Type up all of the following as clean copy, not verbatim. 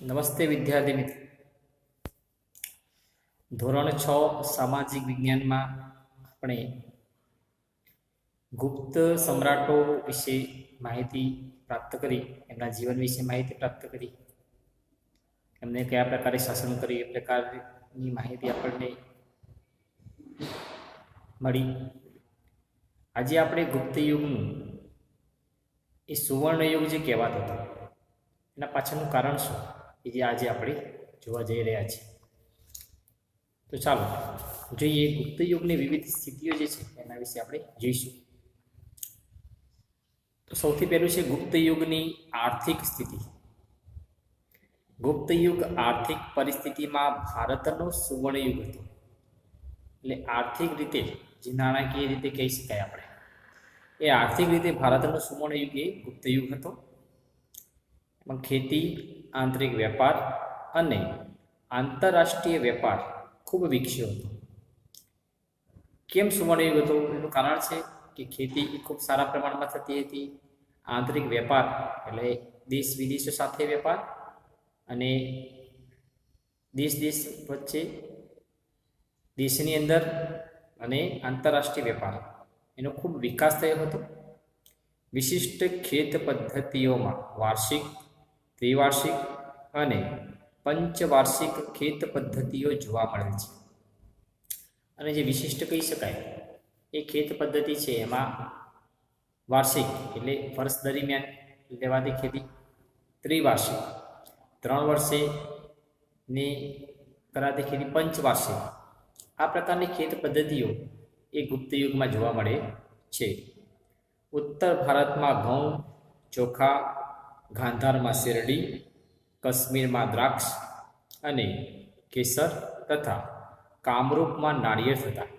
નમસ્તે વિદ્યાર્થી મિત્રો. ધોરણ 6 સામાજિક વિજ્ઞાનમાં આપણે ગુપ્ત સમ્રાટો વિશે માહિતી પ્રાપ્ત કરી, એમના જીવન વિશે માહિતી પ્રાપ્ત કરી, એમને કયા પ્રકારે શાસન કર્યું એ પ્રકારની માહિતી આપણને મળી. આજે આપણે ગુપ્ત યુગનું એ સુવર્ણ યુગ જે કહેવાતો હતો એના પાછળનું કારણ શું એ જે આજે આપણે જોવા જઈ રહ્યા છીએ. તો ચાલો જોઈએ ગુપ્ત યુગની વિવિધ સ્થિતિઓ જે છે એના વિશે આપણે જોઈશું. તો સૌથી પહેલું છે ગુપ્ત યુગની આર્થિક સ્થિતિ. ગુપ્ત યુગ આર્થિક પરિસ્થિતિમાં ભારતનો સુવર્ણ યુગ હતો. એટલે આર્થિક રીતે જે નાણાકીય રીતે કહી શકાય આપણે, એ આર્થિક રીતે ભારતનો સુવર્ણ યુગ એ ગુપ્ત યુગ હતો. ખેતી, આંતરિક વેપાર અને આંતરરાષ્ટ્રીય વેપાર ખૂબ વિકસ્યો હતો. કેમ સુવર્ણ યુગ હતો? એનું કારણ છે કે ખેતી ખૂબ સારા પ્રમાણમાં થતી હતી. આંતરિક વેપાર એટલે દેશ વિદેશો સાથે વેપાર અને દેશ વચ્ચે, દેશની અંદર અને આંતરરાષ્ટ્રીય વેપાર એનો ખૂબ વિકાસ થયો હતો. વિશિષ્ટ ખેત પદ્ધતિઓમાં વાર્ષિક, ત્રિવાર્ષિક અને પંચવાર્ષિક ખેત પદ્ધતિઓ જોવા મળે છે. અને જે વિશિષ્ટ કહી શકાય એ ખેત પદ્ધતિ છે એમાં વાર્ષિક એટલે વર્ષ દરમિયાન લેવાતી ખેતી, ત્રિવાર્ષિક 3 વર્ષે ને કરાતી ખેતી, પંચવાર્ષિક આ પ્રકારની ખેત પદ્ધતિઓ એ ગુપ્ત યુગમાં જોવા મળે છે. ઉત્તર ભારતમાં ઘઉં, ચોખા, ગાંધારમાં શેરડી, કાશ્મીરમાં દ્રાક્ષ અને કેસર તથા કામરૂપમાં નાળિયેર થતા.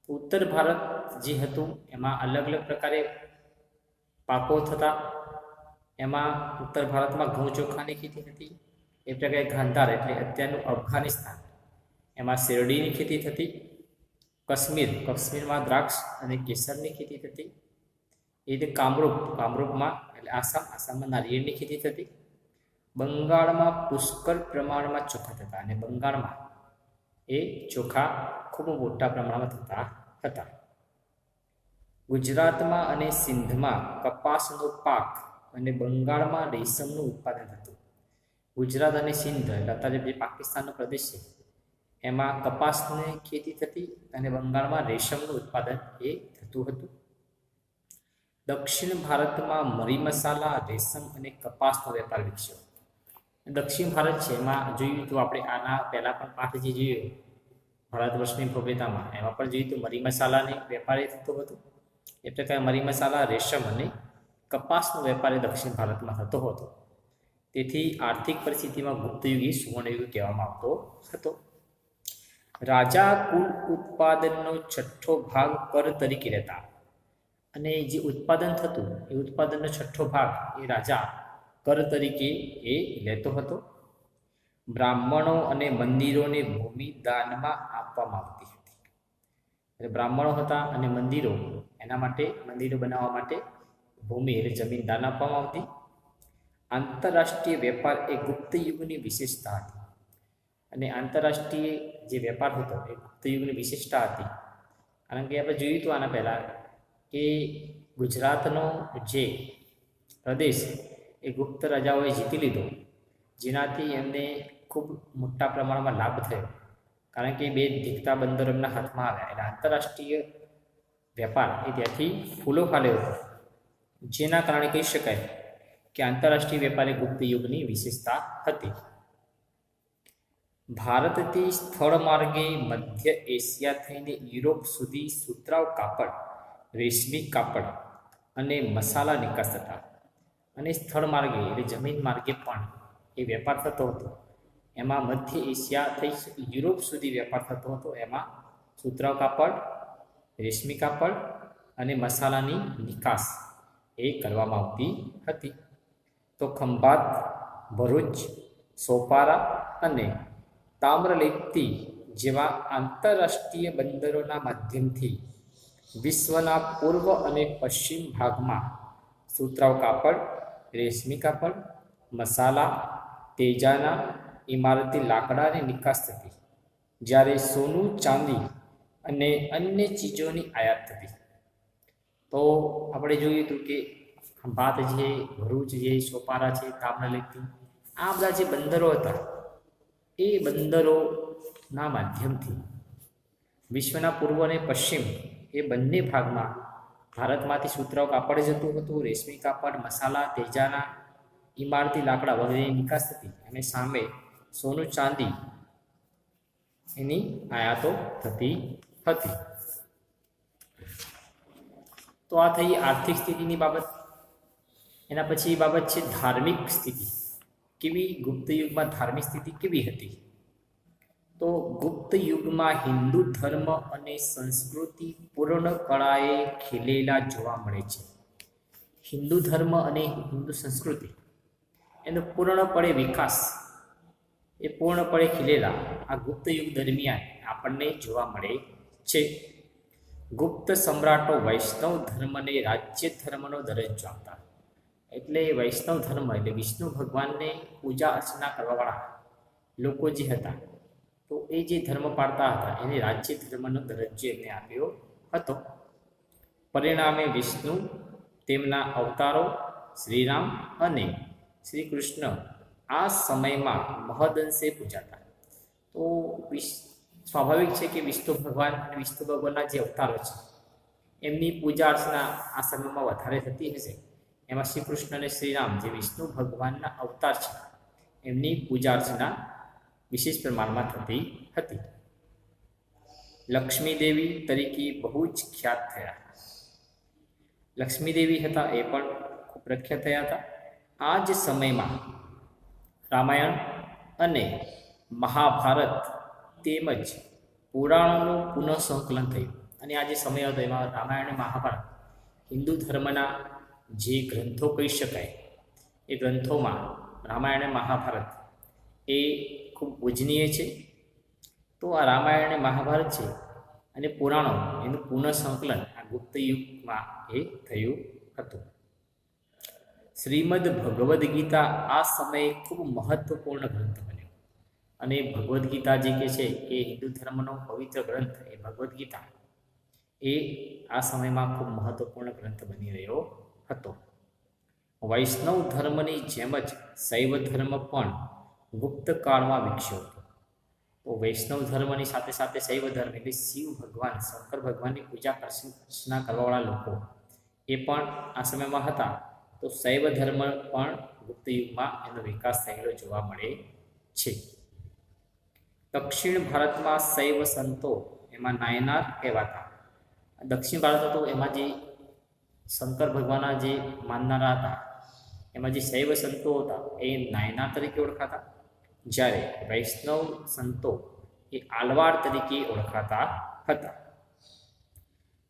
ઉત્તર ભારત જે હતું એમાં અલગ અલગ પ્રકારે પાકો થતા. એમાં ઉત્તર ભારતમાં ઘઉં ચોખાની ખેતી થતી. એ પ્રકારે ગાંધાર એટલે અત્યારનું અફઘાનિસ્તાન, એમાં શેરડીની ખેતી થતી. કાશ્મીરમાં દ્રાક્ષ અને કેસરની ખેતી થતી. એ રીતે કામરૂપમાં એટલે આસામમાં નારિયેળની ખેતી થતી. બંગાળમાં પુષ્કળ પ્રમાણમાં ચોખા થતા અને બંગાળમાં એ ચોખા ખૂબ મોટા પ્રમાણમાં થતા હતા. ગુજરાતમાં અને સિંધમાં કપાસનો પાક અને બંગાળમાં રેશમનું ઉત્પાદન થતું. ગુજરાત અને સિંધ એટલે અત્યારે જે પાકિસ્તાનનો પ્રદેશ છે એમાં કપાસની ખેતી થતી અને બંગાળમાં રેશમનું ઉત્પાદન એ થતું હતું. દક્ષિણ ભારતમાં મરી મસાલા, રેશમ અને કપાસનો વેપાર વિકસ્યો. દક્ષિણ ભારત છે એમાં જોયું તો આપણે આના પહેલાં પણ પાઠ જે જોયો ભારત વર્ષની ભવ્યતામાં, એમાં પણ જોયું તો મરી મસાલાને વેપાર એ થતો હતો. એ પ્રકારે મરી મસાલા, રેશમ અને કપાસનો વેપાર એ દક્ષિણ ભારતમાં થતો હતો. તેથી આર્થિક પરિસ્થિતિમાં ગુપ્ત યુગ એ સુવર્ણ યુગ કહેવામાં આવતો હતો. રાજા કુલ ઉત્પાદનનો 6થો ભાગ કર તરીકે લેતા અને જે ઉત્પાદન થતું એ ઉત્પાદનનો 6થો ભાગ એ રાજા કર તરીકે એ લેતો હતો. બ્રાહ્મણો અને મંદિરોને ભૂમિ દાનમાં આપવામાં આવતી હતી. એટલે બ્રાહ્મણો હતા અને મંદિરો, એના માટે મંદિરો બનાવવા માટે ભૂમિ એટલે જમીન દાન આપવામાં આવતી. આંતરરાષ્ટ્રીય વેપાર એ ગુપ્ત યુગની વિશેષતા હતી. અને આંતરરાષ્ટ્રીય જે વેપાર હતો એ ગુપ્ત યુગની વિશેષતા હતી. કારણ કે આપણે જોયું તો આના પહેલાં કે ગુજરાતનો જે પ્રદેશ એ ગુપ્ત રાજાઓએ જીતી લીધો, જેનાથી એમને ખૂબ મોટા પ્રમાણમાં લાભ થયો. કારણ કે 2 દીકતા બંદરો એમના હાથમાં આવ્યા એટલે આંતરરાષ્ટ્રીય વેપાર એ ત્યાંથી ફૂલો ફાલ્યો હતો. જેના કારણે કહી શકાય કે આંતરરાષ્ટ્રીય વેપાર એ ગુપ્ત યુગની વિશેષતા હતી. ભારતથી સ્થળ માર્ગે મધ્ય એશિયા થઈને યુરોપ સુધી સુતરાઉ કાપડ, રેશમી કાપડ અને મસાલા નિકાસ થતા. અને સ્થળ માર્ગે એટલે જમીન માર્ગે પણ એ વેપાર થતો હતો. એમાં મધ્ય એશિયા થઈ યુરોપ સુધી વેપાર થતો હતો. એમાં સુતરાઉ કાપડ, રેશમી કાપડ અને મસાલાની નિકાસ એ કરવામાં આવતી હતી. તો ખંભાત, ભરૂચ, સોપારા અને તામ્રલિપ્તિ જેવા આંતરરાષ્ટ્રીય બંદરોના માધ્યમથી વિશ્વના પૂર્વ અને પશ્ચિમ ભાગમાં સુતરાઉ કાપડ, રેશમી કાપડ, મસાલા તેજાના, ઇમારતી લાકડાની નિકાસ થતી, જ્યારે સોનું, ચાંદી અને અન્ય ચીજોની આયાત થતી. તો આપણે જોયું હતું કે ખંભાત છે, ભરૂચ છે, સોપારા છે, કામરાલેથી, આ બધા જે બંદરો હતા એ બંદરોના માધ્યમથી વિશ્વના પૂર્વ અને પશ્ચિમ એ બંને ભાગમાં ભારતમાંથી સુતરાઉ કાપડ જતું હતું, રેશમી કાપડ, મસાલા, તેજાના, ઇમારતી લાકડા વગેરેની નિકાસ થતી, અને સામે સોનું, ચાંદી એની આયાતો થતી હતી. તો આ થઈ આર્થિક સ્થિતિની બાબત. એના પછી બાબત છે ધાર્મિક સ્થિતિ. કેવી ગુપ્ત યુગમાં ધાર્મિક સ્થિતિ કેવી હતી? તો ગુપ્ત યુગમાં હિન્દુ ધર્મ અને સંસ્કૃતિ પૂર્ણ કળાએ ખીલેલા જોવા મળે છે. હિન્દુ ધર્મ અને હિન્દુ સંસ્કૃતિ એનો પૂર્ણપણે વિકાસ એ પૂર્ણપણે ખીલેલા આ ગુપ્ત યુગ દરમિયાન આપણને જોવા મળે છે. ગુપ્ત સમ્રાટો વૈષ્ણવ ધર્મને રાજ્ય ધર્મનો દરજ્જો આપતા. એટલે વૈષ્ણવ ધર્મ એટલે વિષ્ણુ ભગવાનને પૂજા અર્ચના કરવાવાળા લોકો જે હતા, તો એ જે ધર્મ પાળતા હતા એને રાજ્ય ધર્મનો દરજ્જો એમને આપ્યો હતો. પરિણામે વિષ્ણુ, તેમના અવતારો શ્રીરામ અને શ્રી કૃષ્ણ આ સમયમાં મહદઅંશે પૂજાતા. તો સ્વાભાવિક છે કે વિષ્ણુ ભગવાન અને વિષ્ણુ ભગવાનના જે અવતારો છે એમની પૂજા અર્ચના આ સમયમાં વધારે થતી હશે. એમાં શ્રી કૃષ્ણ અને શ્રીરામ જે વિષ્ણુ ભગવાનના અવતાર છે એમની પૂજા અર્ચના વિશેષ પ્રમાણમાં થતી હતી. લક્ષ્મી દેવી તરીકે બહુ જ ખ્યાત થયા. લક્ષ્મી દેવી હતા એ પણ ખૂબ પ્રખ્યાત થયા હતા. આ જ સમયમાં રામાયણ અને મહાભારત તેમજ પુરાણોનું પુનઃસંકલન થયું. અને આ જે સમય હતો એમાં રામાયણ અને મહાભારત હિન્દુ ધર્મના જે ગ્રંથો કહી શકાય એ ગ્રંથોમાં રામાયણ અને મહાભારત એ ખૂબ પૂજનીય છે. તો આ રામાયણ અને મહાભારત છે અને પુરાણો એનું પુનઃસંકલન આ ગુપ્ત યુગમાં એ થયું હતું. શ્રીમદ ભગવદ્ ગીતા આ સમયે ખૂબ મહત્વપૂર્ણ ગ્રંથ બન્યો. અને ભગવદ્ ગીતા જે કે છે એ હિન્દુ ધર્મનો પવિત્ર ગ્રંથ એ ભગવદ્ ગીતા એ આ સમયમાં ખૂબ મહત્વપૂર્ણ ગ્રંથ બની રહ્યો હતો. વૈષ્ણવ ધર્મની જેમ જ શૈવ ધર્મ પણ ગુપ્ત કાળમાં વિકસ્યો હતો. તો વૈષ્ણવ ધર્મની સાથે સાથે શૈવ ધર્મ એટલે શિવ ભગવાન, શંકર ભગવાનની પૂજા અર્ચના કરવાવાળા લોકો એ પણ આ સમયમાં હતા. તો શૈવ ધર્મ પણ ગુપ્ત યુગમાં એનો વિકાસ થયેલો જોવા મળે છે. દક્ષિણ ભારતમાં શૈવ સંતો એમાં નાયનાર કહેવાતા. દક્ષિણ ભારત હતો એમાં જે શંકર ભગવાનના જે માનનારા હતા એમાં જે શૈવ સંતો હતા એ નાયનાર તરીકે ઓળખાતા, જ્યારે વૈષ્ણવ સંતો એ આલવાડ તરીકે ઓળખાતા હતા.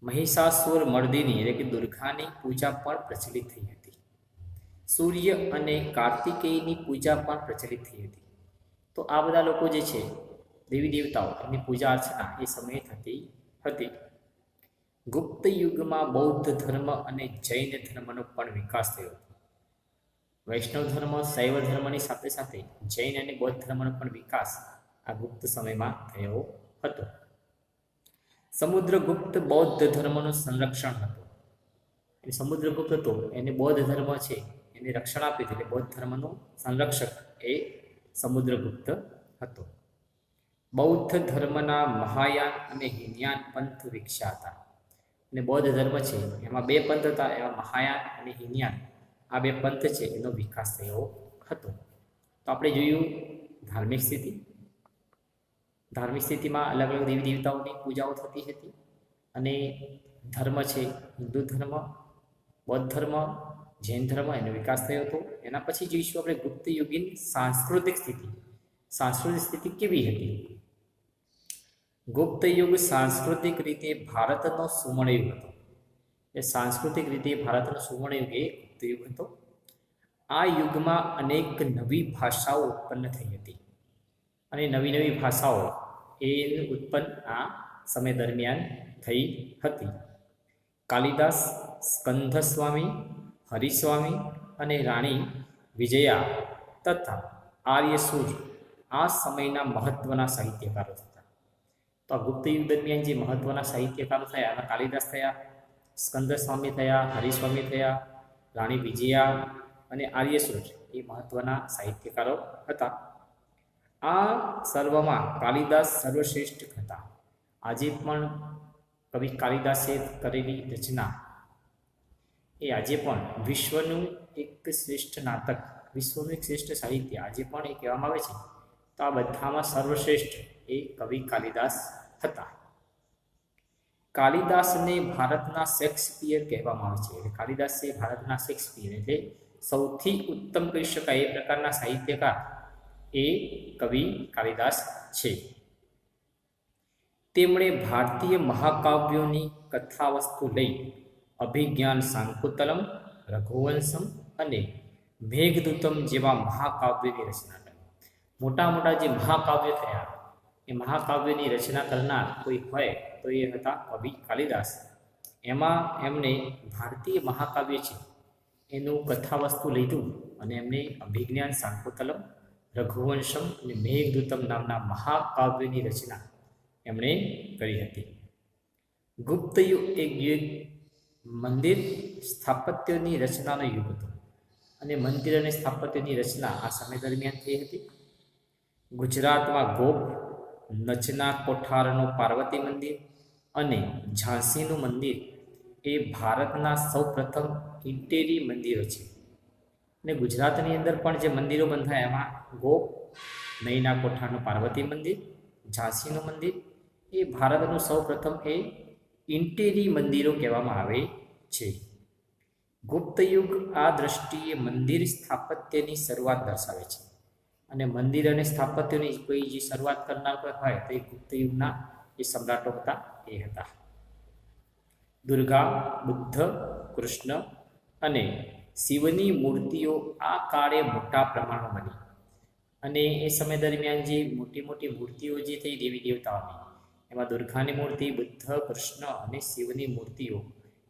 મહિષાસુર મર્દિની એટલે કે દુર્ગાની પૂજા પણ પ્રચલિત થઈ હતી. સૂર્ય અને કાર્તિકેયની પૂજા પણ પ્રચલિત થઈ હતી. તો આ બધા લોકો જે છે દેવી દેવતાઓ એમની પૂજા અર્ચના એ સમયે થતી હતી. ગુપ્ત યુગમાં બૌદ્ધ ધર્મ અને જૈન ધર્મનો પણ વિકાસ થયો હતો. વૈષ્ણવ ધર્મ, શૈવ ધર્મની સાથે સાથે જૈન અને બૌદ્ધ ધર્મનો પણ વિકાસ આ ગુપ્ત સમયમાં થયો હતો. સમુદ્રગુપ્ત બૌદ્ધ ધર્મનું સંરક્ષણ હતું. એ સમુદ્રગુપ્ત હતો એને બૌદ્ધ ધર્મ છે એને રક્ષણ આપ્યું એટલે બૌદ્ધ ધર્મનું સંરક્ષક એ સમુદ્રગુપ્ત હતો. બૌદ્ધ ધર્મના મહાયાન અને હિનયાન પંથ વિકસ્યા હતા. અને બૌદ્ધ ધર્મ છે એમાં બે પંથ હતા, એમાં મહાયાન અને હિનયાન આ બે પંથ છે એનો વિકાસ થયો હતો. તો આપણે જોયું ધાર્મિક સ્થિતિ. ધાર્મિક સ્થિતિમાં અલગ અલગ દેવી દેવતાઓની પૂજાઓ થતી હતી. અને ધર્મ છે હિન્દુ ધર્મ, બૌદ્ધ ધર્મ, જૈન ધર્મ એનો વિકાસ થયો હતો. એના પછી જોઈશું આપણે ગુપ્ત યુગીન સાંસ્કૃતિક સ્થિતિ. સાંસ્કૃતિક સ્થિતિ કેવી હતી? ગુપ્ત યુગ સાંસ્કૃતિક રીતે ભારતનો સુવર્ણ યુગ હતો. એ સાંસ્કૃતિક રીતે ભારતનો સુવર્ણ યુગ એ ગુપ્ત યુગ હતો. આ યુગમાં અનેક નવી ભાષાઓ ઉત્પન્ન થઈ હતી. અને નવી નવી ભાષાઓ એ ઉત્પન્ન આ સમય દરમિયાન થઈ હતી. કાલિદાસ, સ્કંધસ્વામી, હરિસ્વામી અને રાણી વિજયા તથા આર્ય સૂર આ સમયના મહત્વના સાહિત્યકારો હતા. તો આ ગુપ્ત યુગ દરમિયાન જે મહત્વના સાહિત્યકારો થયા એમાં કાલિદાસ થયા, સ્કંદસ્વામી થયા, હરિસ્વામી થયા, રાણી વિજયા અને આર્યસૂર એ મહત્વના સાહિત્યકારો હતા. આ સર્વમાં કાલિદાસ સર્વશ્રેષ્ઠ હતા. આજે પણ કવિ કાલિદાસે કરેલી રચના એ આજે પણ વિશ્વનું એક શ્રેષ્ઠ નાટક, વિશ્વનું એક શ્રેષ્ઠ સાહિત્ય આજે પણ એ કહેવામાં આવે છે. તો આ બધામાં સર્વશ્રેષ્ઠ એ કવિ કાલિદાસ હતા. કાલિદાસને ભારતના શેક્સપિયર કહેવામાં આવે છે. એટલે કાલિદાસ એ ભારતના શેક્સપિયર એટલે સૌથી ઉત્તમ કહી શકાય એ પ્રકારના સાહિત્યકાર એ કવિ કાલિદાસ છે. તેમણે ભારતીય મહાકાવ્યોની કથાવસ્તુ લઈ અભિજ્ઞાન શાંકુતલમ, રઘુવંશમ અને મેઘદૂતમ જેવા મહાકાવ્યોની રચના કરી. મોટા મોટા જે મહાકાવ્યો થયા એ મહાકાવ્યોની રચના કરનાર કોઈ હોય તો એ હતા કવિ કાલિદાસ. એમાં એમણે ભારતીય મહાકાવ્ય છે એનું કથાવસ્તુ લીધું અને એમને અભિજ્ઞાન શાંકુતલમ, રઘુવંશમ અને મેઘદૂતમ નામના મહાકાવ્યની રચના એમણે કરી હતી. ગુપ્ત યુગ એક યુગ મંદિર સ્થાપત્યની રચનાનો યુગ હતો અને મંદિર અને સ્થાપત્યની રચના આ સમય દરમિયાન થઈ હતી. ગુજરાતમાં ગોપ, નચના કોઠારનું પાર્વતી મંદિર અને ઝાંસીનું મંદિર એ ભારતના સૌપ્રથમ ઇન્ટેરી મંદિરો છે. અને ગુજરાતની અંદર પણ જે મંદિરો બંધાયા એમાં ગોપ, નૈના કોઠારનું પાર્વતી મંદિર, ઝાંસીનું મંદિર એ ભારતનું સૌપ્રથમ એ ઇન્ટેરી મંદિરો કહેવામાં આવે છે. ગુપ્ત યુગ આ દ્રષ્ટિએ મંદિર સ્થાપત્યની શરૂઆત દર્શાવે છે અને મંદિર અને સ્થાપત્યની કોઈ જે શરૂઆત કરનાર કોઈ હોય તો એ ગુપ્ત યુગના જે સમ્રાટો હતા એ હતા. દુર્ગા, બુદ્ધ, કૃષ્ણ અને શિવની મૂર્તિઓ આ કાળે મોટા પ્રમાણમાં બની અને એ સમય દરમિયાન જે મોટી મોટી મૂર્તિઓ જે થઈ દેવી દેવતાઓની એમાં દુર્ગાની મૂર્તિ, બુદ્ધ, કૃષ્ણ અને શિવની મૂર્તિઓ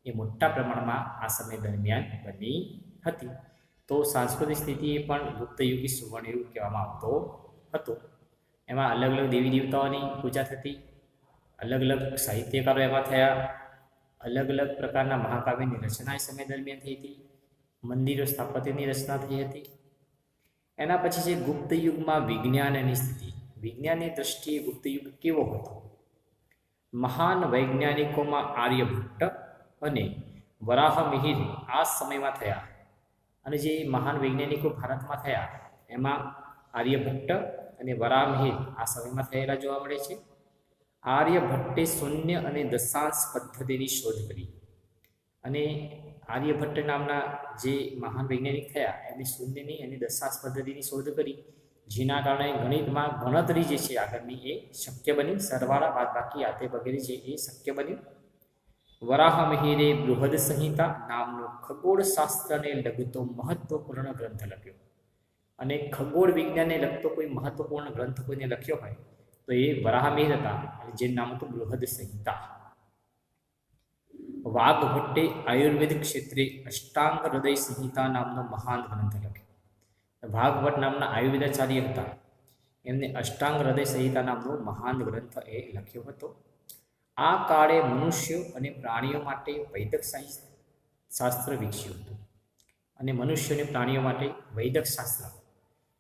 એ મોટા પ્રમાણમાં આ સમય દરમિયાન બની હતી. તો સાંસ્કૃતિક સ્થિતિએ પણ ગુપ્તયુગી સુવર્ણયુગ કહેવામાં આવતો હતો. એમાં અલગ અલગ દેવી દેવતાઓની પૂજા થતી, અલગ અલગ સાહિત્યકારો એમાં થયા, અલગ અલગ પ્રકારના મહાકાવ્યની રચના એ સમય દરમિયાન થઈ હતી, મંદિરો સ્થાપત્યની રચના થઈ હતી. એના પછી છે ગુપ્ત યુગમાં વિજ્ઞાનની સ્થિતિ. વિજ્ઞાનની દ્રષ્ટિએ ગુપ્ત યુગ કેવો હતો? મહાન વૈજ્ઞાનિકોમાં આર્યભટ્ટ અને વરાહમિહિર આ સમયમાં થયા અને જે મહાન વૈજ્ઞાનિકો ભારતમાં થયા એમાં આર્યભટ્ટ અને વરાહમિહિર આ સમયમાં થયેલા જોવા મળે છે. આર્યભટ્ટે શૂન્ય અને દશાંશ પદ્ધતિની શોધ કરી અને આર્યભટ્ટ નામના જે મહાન વૈજ્ઞાનિક થયા એમણે શૂન્યની અને દશાંશ પદ્ધતિની શોધ કરી, જેના કારણે ગણિતમાં ગણતરી જે છે આગળની એ શક્ય બની. સરવાળા, બાદબાકી, આતે વગેરે છે એ શક્ય બન્યું. વરાહમિહિરે બૃહદ સંહિતા નામનો ખગોળશાસ્ત્રને લગતો મહત્વપૂર્ણ ગ્રંથ લખ્યો અને ખગોળ વિજ્ઞાનને લગતો કોઈ મહત્વપૂર્ણ ગ્રંથ કોઈને લખ્યો હોય તો એ વરાહમિહિર હતા અને જેનું નામ હતું બૃહદ સંહિતા. વાઘભટ્ટે આયુર્વેદિક ક્ષેત્રે અષ્ટાંગ હૃદય સંહિતા નામનો મહાન ગ્રંથ લખ્યો. વાઘભટ્ટ નામના આયુર્વેદાચાર્ય હતા, એમને અષ્ટાંગ હૃદય સંહિતા નામનો મહાન ગ્રંથ એ લખ્યો હતો. આ કાળે મનુષ્યો અને પ્રાણીઓ માટે વૈદક શાસ્ત્ર વિકસ્યું હતું અને મનુષ્ય અને પ્રાણીઓ માટે વૈદક શાસ્ત્ર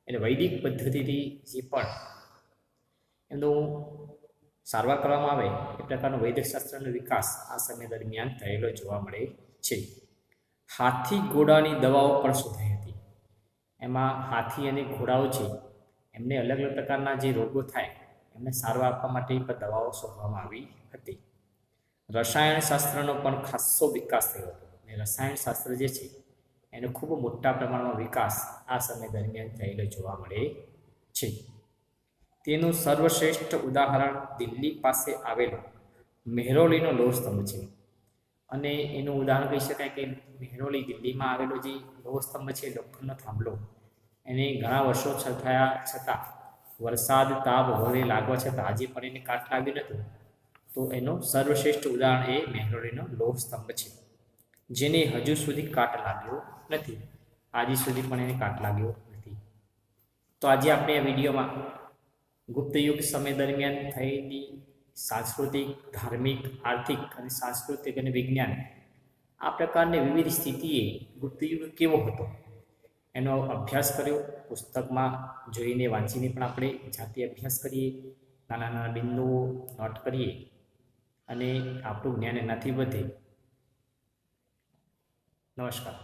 એટલે વૈદિક પદ્ધતિથી જે પણ એનું સારવાર કરવામાં આવે એ પ્રકારનો વૈદક શાસ્ત્રનો વિકાસ આ સમય દરમિયાન થયેલો જોવા મળે છે. હાથી ઘોડાની દવાઓ પણ શોધાઈ હતી. એમાં હાથી અને ઘોડાઓ છે એમને અલગ અલગ પ્રકારના જે રોગો થાય એમને સારવાર આપવા માટે પણ દવાઓ શોધવામાં આવી હતી. રસાયણશાસ્ત્રનો પણ ખાસો વિકાસ થયો હતો અને રસાયણશાસ્ત્ર જે છે એનો ખૂબ મોટા પ્રમાણમાં વિકાસ આ સમય દરમિયાન થયેલો જોવા મળે છે. તેનું સર્વશ્રેષ્ઠ ઉદાહરણ દિલ્હી પાસે આવેલો મહેરૌલીનો લોહ સ્તંભ છે અને એનું ઉદાહરણ કહી શકાય કે મહેરૌલી દિલ્હીમાં આવેલો જે લોહ સ્તંભ છે, લોખંડનો થાંભલો, એને ઘણા વર્ષો થયા છતાં વરસાદ, તાપ વગેરે લાગવા છતાં આજે પણ એને કાટ લાગ્યું નહોતું. તો એનું સર્વશ્રેષ્ઠ ઉદાહરણ એ મહેરૌલીનો લોહ સ્તંભ છે, જેને હજુ સુધી કાટ લાગ્યો નથી. આજે સુધી પણ એને કાટ લાગ્યો નથી. તો આજે આપણે આ વિડીયોમાં ગુપ્ત યુગ સમય દરમિયાન થયેલી સાંસ્કૃતિક, ધાર્મિક, આર્થિક અને સાંસ્કૃતિક અને વિજ્ઞાન આ પ્રકારની વિવિધ સ્થિતિએ ગુપ્ત યુગ કેવો હતો એનો અભ્યાસ કર્યો. પુસ્તકમાં જોઈને વાંચીને પણ આપણે જાતે અભ્યાસ કરીએ, નાના નાના બિંદુઓ નોટ કરીએ અને આપણું જ્ઞાન એનાથી વધે. નમસ્કાર.